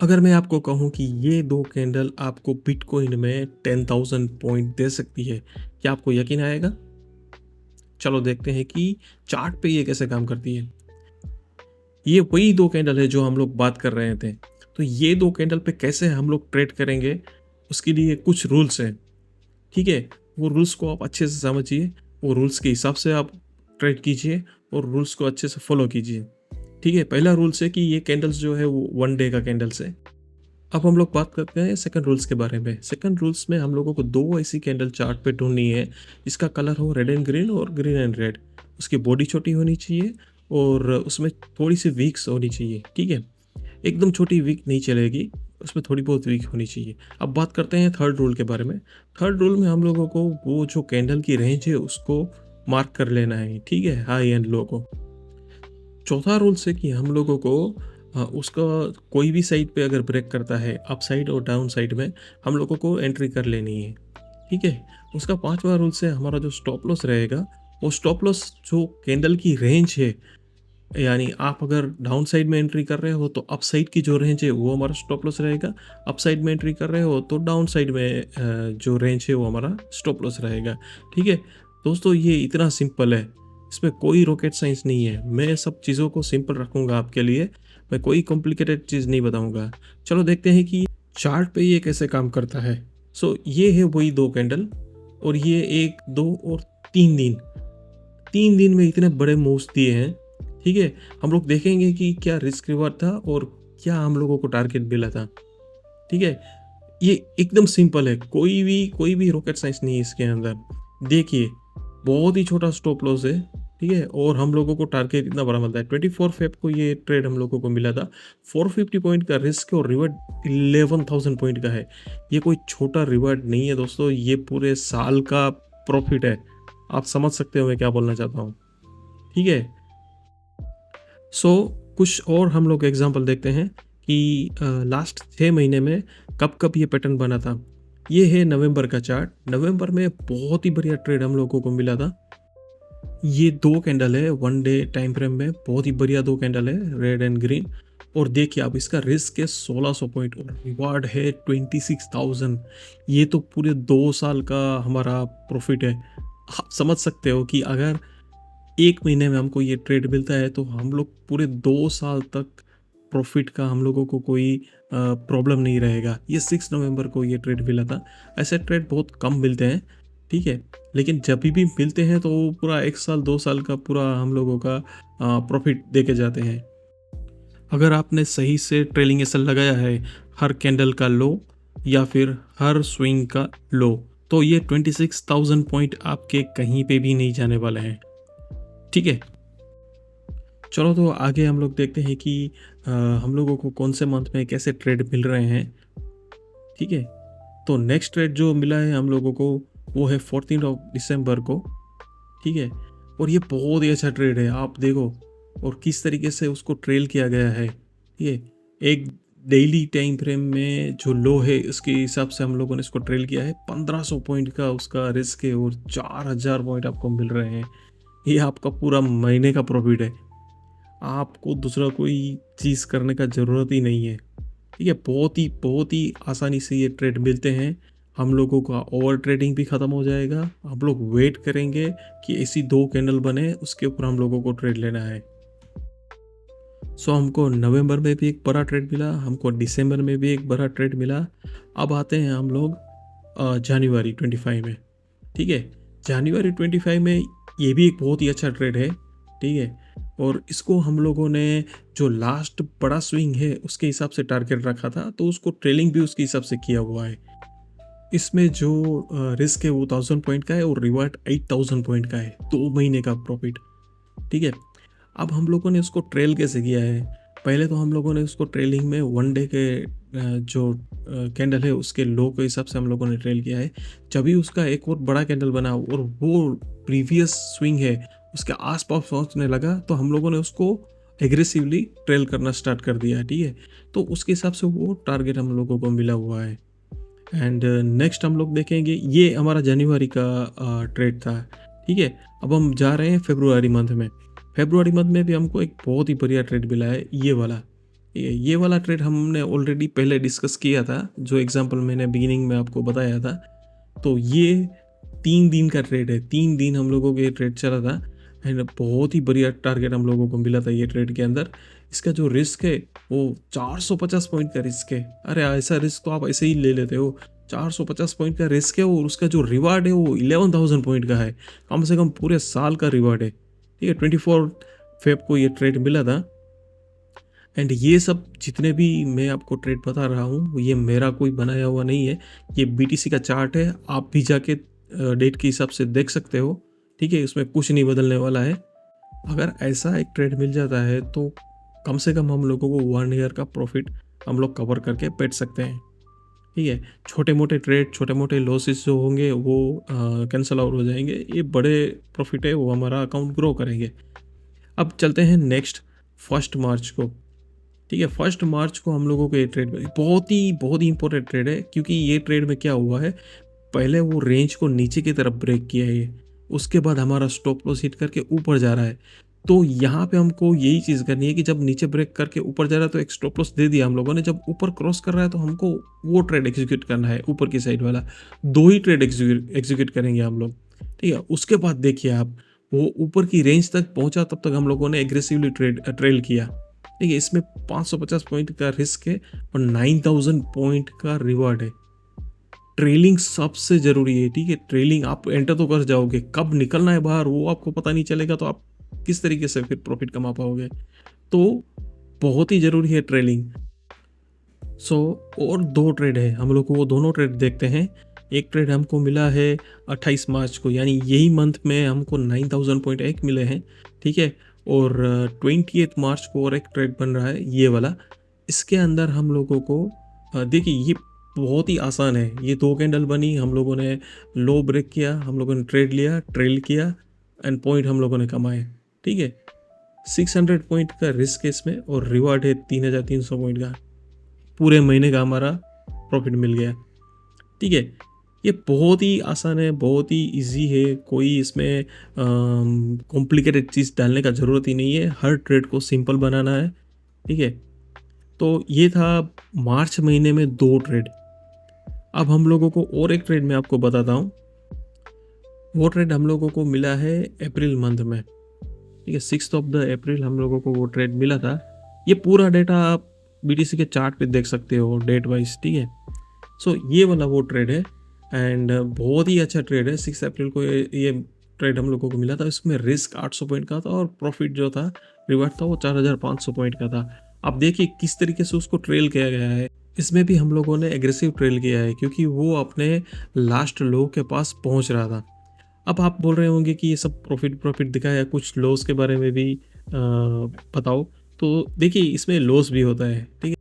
अगर मैं आपको कहूँ कि ये 2 कैंडल आपको बिटकॉइन में 10,000 पॉइंट दे सकती है, क्या आपको यकीन आएगा? चलो देखते हैं कि चार्ट पे ये कैसे काम करती है। ये वही 2 कैंडल है जो हम लोग बात कर रहे थे। तो ये 2 कैंडल पे कैसे हम लोग ट्रेड करेंगे, उसके लिए कुछ रूल्स हैं, ठीक है? वो रूल्स को आप अच्छे से समझिए, वो रूल्स के हिसाब से आप ट्रेड कीजिए और रूल्स को अच्छे से फॉलो कीजिए, ठीक है? पहला रूल्स है कि ये कैंडल्स जो है वो 1 डे का कैंडल्स है। अब हम लोग बात करते हैं सेकंड रूल्स के बारे में। सेकंड रूल्स में हम लोगों को 2 ऐसी कैंडल चार्ट पे ढूँढनी है, जिसका कलर हो रेड एंड ग्रीन और ग्रीन एंड रेड। उसकी बॉडी छोटी होनी चाहिए और उसमें थोड़ी-सी विक्स होनी चाहिए, ठीक है? एकदम छोटी विक नहीं चलेगी, उसमें थोड़ी बहुत विक होनी चाहिए। अब बात करते हैं थर्ड रूल के बारे में। थर्ड रूल में हम लोगों को वो जो कैंडल की रेंज है उसको मार्क कर लेना है, ठीक है? हाई एंड लो को। चौथा रूल्स है कि हम लोगों को उसका कोई भी साइड पे अगर ब्रेक करता है अप साइड और डाउन साइड में, हम लोगों को एंट्री कर लेनी है, ठीक है? उसका पांचवा रूल्स है हमारा जो स्टॉप लॉस रहेगा, वो स्टॉप लॉस जो कैंडल की रेंज है, यानी आप अगर डाउन साइड में एंट्री कर रहे हो तो अप साइड की जो रेंज है वो हमारा स्टॉप लॉस रहेगा। अप साइड में एंट्री कर रहे हो तो डाउन साइड में जो रेंज है वो हमारा स्टॉप लॉस रहेगा, ठीक है? दोस्तों ये इतना सिंपल है, इसमें कोई रॉकेट साइंस नहीं है। मैं सब चीज़ों को सिंपल रखूँगा आपके लिए, मैं कोई कॉम्प्लिकेटेड चीज़ नहीं बताऊँगा। चलो देखते हैं कि चार्ट पे ये कैसे काम करता है। ये है वही 2 कैंडल और ये 1, 2 और 3 दिन। 3 दिन में इतने बड़े मूव्स दिए हैं, ठीक है? हम लोग देखेंगे कि क्या रिस्क रिवॉर्ड था और क्या हम लोगों को टारगेट मिला था, ठीक है? ये एकदम सिंपल है, कोई भी रॉकेट साइंस नहीं है इसके अंदर। देखिए, बहुत ही छोटा स्टॉप लॉस है, ठीक है? और हम लोगों को टारगेट इतना बड़ा मिलता है। 24 फ़ेब को ये ट्रेड हम लोगों को मिला था। 450 पॉइंट का रिस्क और रिवॉर्ड 11,000 पॉइंट का है। ये कोई छोटा रिवॉर्ड नहीं है दोस्तों, ये पूरे साल का प्रॉफिट है। आप समझ सकते हो मैं क्या बोलना चाहता हूँ, ठीक है? सो कुछ और हम लोग एग्जांपल देखते हैं कि लास्ट 6 महीने में कब-कब ये पैटर्न बना था। ये है नवंबर का चार्ट। नवंबर में बहुत ही बढ़िया ट्रेड हम लोगों को मिला था। ये 2 कैंडल है 1 डे टाइम फ्रेम में, बहुत ही बढ़िया 2 कैंडल है, रेड एंड ग्रीन। और देखिए आप इसका रिस्क है 1600 पॉइंट और रिवार्ड है 26,000। ये तो पूरे 2 साल का हमारा प्रॉफिट है। आप समझ सकते हो कि अगर 1 महीने में हमको ये ट्रेड मिलता है तो हम लोग पूरे 2 साल तक प्रॉफिट का हम लोगों को कोई प्रॉब्लम नहीं रहेगा। ये 6 नवंबर को ये ट्रेड मिला था। ऐसे ट्रेड बहुत कम मिलते हैं, ठीक है? लेकिन जब भी मिलते हैं तो वो पूरा 1 साल 2 साल का पूरा हम लोगों का प्रॉफिट दे के जाते हैं। अगर आपने सही से ट्रेलिंग एसल लगाया है, हर कैंडल का लो या फिर हर स्विंग का लो, तो ये 26,000 पॉइंट आपके कहीं पे भी नहीं जाने वाले हैं, ठीक है? चलो तो आगे हम लोग देखते हैं कि हम लोगों को कौन से मंथ में कैसे ट्रेड मिल रहे हैं, ठीक है? तो नेक्स्ट ट्रेड जो मिला है हम लोगों को वो है 14 ऑफ दिसंबर को, ठीक है? और ये बहुत ही अच्छा ट्रेड है, आप देखो और किस तरीके से उसको ट्रेल किया गया है, ठीक है? एक डेली टाइम फ्रेम में जो लो है उसके हिसाब से हम लोगों ने इसको ट्रेल किया है। 1500 पॉइंट का उसका रिस्क है और 4000 पॉइंट आपको मिल रहे हैं। ये आपका पूरा महीने का प्रॉफिट है। आपको दूसरा कोई चीज़ करने का ज़रूरत ही नहीं है, ठीक है? बहुत ही आसानी से ये ट्रेड मिलते हैं। हम लोगों का ओवर ट्रेडिंग भी ख़त्म हो जाएगा। हम लोग वेट करेंगे कि ऐसी 2 कैंडल बने, उसके ऊपर हम लोगों को ट्रेड लेना है। हमको नवंबर में भी एक बड़ा ट्रेड मिला, हमको दिसंबर में भी एक बड़ा ट्रेड मिला। अब आते हैं हम लोग जनवरी 25 में, ठीक है? जनवरी 25 में ये भी एक बहुत ही अच्छा ट्रेड है, ठीक है? और इसको हम लोगों ने जो लास्ट बड़ा स्विंग है उसके हिसाब से टारगेट रखा था, तो उसको ट्रेलिंग भी उसके हिसाब से किया हुआ है। इसमें जो रिस्क है वो 1000 पॉइंट का है और रिवार्ड 8000 पॉइंट का है, 2 महीने का प्रॉफिट, ठीक है? अब हम लोगों ने उसको ट्रेल कैसे किया है? पहले तो हम लोगों ने उसको ट्रेलिंग में 1 डे के जो कैंडल है उसके लो के हिसाब से हम लोगों ने ट्रेल किया है। जब भी उसका एक और बड़ा कैंडल बना और वो प्रीवियस स्विंग है उसके आस-पास पहुँचने लगा, तो हम लोगों ने उसको एग्रेसिवली ट्रेल करना स्टार्ट कर दिया, ठीक है? तो उसके हिसाब से वो टारगेट हम लोगों को मिला हुआ है। एंड नेक्स्ट हम लोग देखेंगे, ये हमारा जनवरी का ट्रेड था, ठीक है? अब हम जा रहे हैं फरवरी मंथ में। फरवरी मंथ में भी हमको एक बहुत ही बढ़िया ट्रेड मिला है, ये वाला। ये वाला ट्रेड हमने ऑलरेडी पहले डिस्कस किया था, जो एग्जांपल मैंने बिगिनिंग में आपको बताया था। तो ये 3 दिन का ट्रेड है, 3 दिन हम लोगों को ये ट्रेड चला था एंड बहुत ही बढ़िया टारगेट हम लोगों को मिला था ये ट्रेड के अंदर। इसका जो रिस्क है वो 450 पॉइंट का रिस्क है। अरे ऐसा रिस्क तो आप ऐसे ही ले लेते हो, 450 पॉइंट का रिस्क है और उसका जो रिवार्ड है वो 11,000 पॉइंट का है, कम से कम पूरे साल का रिवार्ड है। ठीक है, 24 फेब को ये ट्रेड मिला था। एंड ये सब जितने भी मैं आपको ट्रेड बता रहा हूँ ये मेरा कोई बनाया हुआ नहीं है, ये BTC का चार्ट है, आप भी जाके डेट के हिसाब से देख सकते हो। ठीक है, उसमें कुछ नहीं बदलने वाला है। अगर ऐसा एक ट्रेड मिल जाता है तो कम से कम हम लोगों को 1 ईयर का प्रॉफिट हम लोग कवर करके बैठ सकते हैं। ठीक है, छोटे मोटे ट्रेड, छोटे मोटे लॉसेस जो होंगे वो कैंसिल आउट हो जाएंगे, ये बड़े प्रॉफिट है वो हमारा अकाउंट ग्रो करेंगे। अब चलते हैं नेक्स्ट 1 मार्च को। ठीक है, 1 मार्च को हम लोगों को ये ट्रेड बहुत ही इंपॉर्टेंट ट्रेड है, क्योंकि ये ट्रेड में क्या हुआ है, पहले वो रेंज को नीचे की तरफ ब्रेक किया है ये, उसके बाद हमारा स्टॉप लॉस हिट करके ऊपर जा रहा है। तो यहाँ पे हमको यही चीज़ करनी है कि जब नीचे ब्रेक करके ऊपर जा रहा है तो एक स्टॉप लॉस दे दिया हम लोगों ने, जब ऊपर क्रॉस कर रहा है तो हमको वो ट्रेड एग्जीक्यूट करना है, ऊपर की साइड वाला। 2 ही ट्रेड एग्जीक्यूट करेंगे हम लोग। ठीक है, उसके बाद देखिए आप, वो ऊपर की रेंज तक पहुंचा तब तक हम लोगों ने एग्रेसिवली ट्रेल किया। ठीक है, इसमें 550 पॉइंट का रिस्क है और 9,000 पॉइंट का रिवार्ड है। ट्रेलिंग सबसे जरूरी है। ठीक है, ट्रेलिंग आप एंटर तो कर जाओगे, कब निकलना है बाहर वो आपको पता नहीं चलेगा, तो आप किस तरीके से फिर प्रॉफिट कमा पाओगे। तो बहुत ही जरूरी है ट्रेलिंग। सो और 2 ट्रेड है, हम लोग को वो दोनों ट्रेड देखते हैं। एक ट्रेड हमको मिला है 28 मार्च को, यानी यही मंथ में हमको 9,000 पॉइंट एक मिले हैं। ठीक है, और 28 मार्च को और एक ट्रेड बन रहा है ये वाला। इसके अंदर हम लोगों को देखिए ये बहुत ही आसान है। ये 2 कैंडल बनी, हम लोगों ने लो ब्रेक किया, हम लोगों ने ट्रेड लिया, ट्रेल किया एंड पॉइंट हम लोगों ने कमाए। ठीक है, 600 पॉइंट का रिस्क है इसमें और रिवार्ड है 3,300 पॉइंट का। पूरे महीने का हमारा प्रॉफिट मिल गया। ठीक है, ये बहुत ही आसान है, बहुत ही इजी है, कोई इसमें कॉम्प्लिकेटेड चीज़ डालने का ज़रूरत ही नहीं है, हर ट्रेड को सिंपल बनाना है। ठीक है, तो ये था मार्च महीने में 2 ट्रेड। अब हम लोगों को और एक ट्रेड मैं आपको बताता हूँ। वो ट्रेड हम लोगों को मिला है अप्रैल मंथ में। ठीक है, 6 अप्रैल हम लोगों को वो ट्रेड मिला था। ये पूरा डेटा आप BTC के चार्ट पे देख सकते हो डेट वाइज। ठीक है, सो ये वाला वो ट्रेड है एंड बहुत ही अच्छा ट्रेड है। 6 अप्रैल को ये ट्रेड हम लोगों को मिला था। इसमें रिस्क 800 पॉइंट का था और प्रॉफिट जो था, रिवार्ड था, वो 4,500 पॉइंट का था। आप देखिए किस तरीके से उसको ट्रेल किया गया है। इसमें भी हम लोगों ने एग्रेसिव ट्रेल किया है, क्योंकि वो अपने लास्ट लो के पास पहुंच रहा था। अब आप बोल रहे होंगे कि ये सब प्रॉफिट दिखाया, कुछ लॉस के बारे में भी बताओ। तो देखिए इसमें लॉस भी होता है। ठीक है,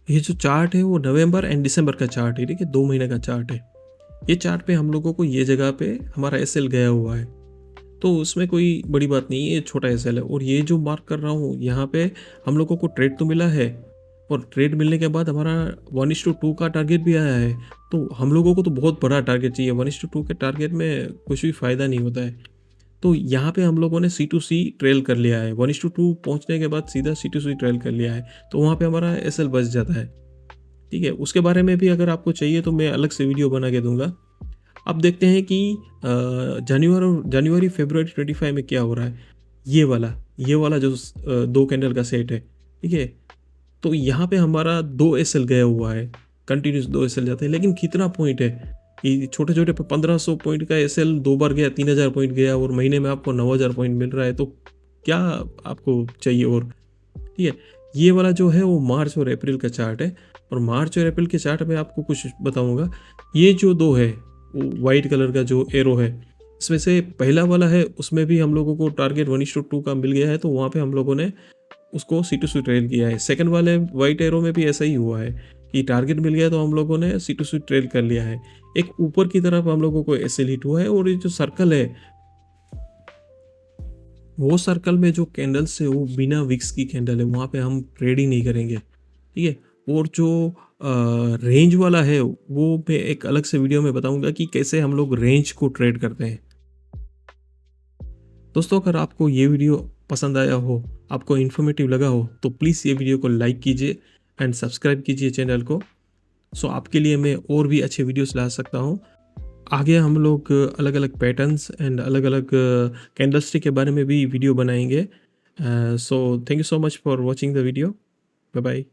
ये जो चार्ट है वो नवंबर एंड दिसंबर का चार्ट है। ठीक है, 2 महीने का चार्ट है। ये चार्ट पे हम लोगों को ये जगह पे हमारा SL गया हुआ है, तो उसमें कोई बड़ी बात नहीं है, ये छोटा SL है। और ये जो मार्क कर रहा हूँ यहाँ पे हम लोगों को ट्रेड तो मिला है, और ट्रेड मिलने के बाद हमारा 1:2 का टारगेट भी आया है। तो हम लोगों को तो बहुत बड़ा टारगेट चाहिए, 1:2 के टारगेट में कुछ भी फ़ायदा नहीं होता है। तो यहाँ पे हम लोगों ने C2C ट्रेल कर लिया है, 1:2 पहुँचने के बाद सीधा C2C ट्रेल कर लिया है, तो वहाँ पे हमारा SL बच जाता है। ठीक है, उसके बारे में भी अगर आपको चाहिए तो मैं अलग से वीडियो बना के दूंगा। अब देखते हैं कि जनवरी फरवरी 25 में क्या हो रहा है। ये वाला जो 2 कैंडल का सेट है। ठीक है, तो यहाँ पे हमारा 2 SL गया हुआ है, कंटिन्यूस 2 SL जाते हैं, लेकिन कितना पॉइंट है कि छोटे छोटे पे 1,500 पॉइंट का SL 2 बार गया, 3,000 पॉइंट गया, और महीने में आपको 9,000 पॉइंट मिल रहा है, तो क्या आपको चाहिए और। ठीक है, ये वाला जो है वो मार्च और अप्रैल का चार्ट है, और मार्च और अप्रैल के चार्ट में आपको कुछ बताऊंगा। ये जो 2 है, वो वाइट कलर का जो एरो है, इसमें से पहला वाला है, उसमें भी हम लोगों को टारगेट 1:2 का मिल गया है, तो वहाँ पे हम लोगों ने उसको C2C ट्रेल किया है। सेकंड वाले वाइट एरो में भी ऐसा ही हुआ है कि टारगेट मिल गया तो हम लोगों ने C2C ट्रेल कर लिया है। एक ऊपर की तरफ हम लोगों को SL हिट हुआ है, और ये जो सर्कल है, वो सर्कल में जो कैंडल्स है वो बिना विक्स की कैंडल है, वहाँ पे हम ट्रेड ही नहीं करेंगे। ठीक है, और जो रेंज वाला है वो मैं एक अलग से वीडियो में बताऊंगा कि कैसे हम लोग रेंज को ट्रेड करते हैं। दोस्तों, अगर आपको ये वीडियो पसंद आया हो, आपको इन्फॉर्मेटिव लगा हो, तो प्लीज़ ये वीडियो को लाइक कीजिए एंड सब्सक्राइब कीजिए चैनल को। सो आपके लिए मैं और भी अच्छे वीडियोस ला सकता हूँ। आगे हम लोग अलग अलग पैटर्न्स एंड अलग अलग कैंडलस्टिक के बारे में भी वीडियो बनाएंगे। So thank you so much for watching the video. Bye bye.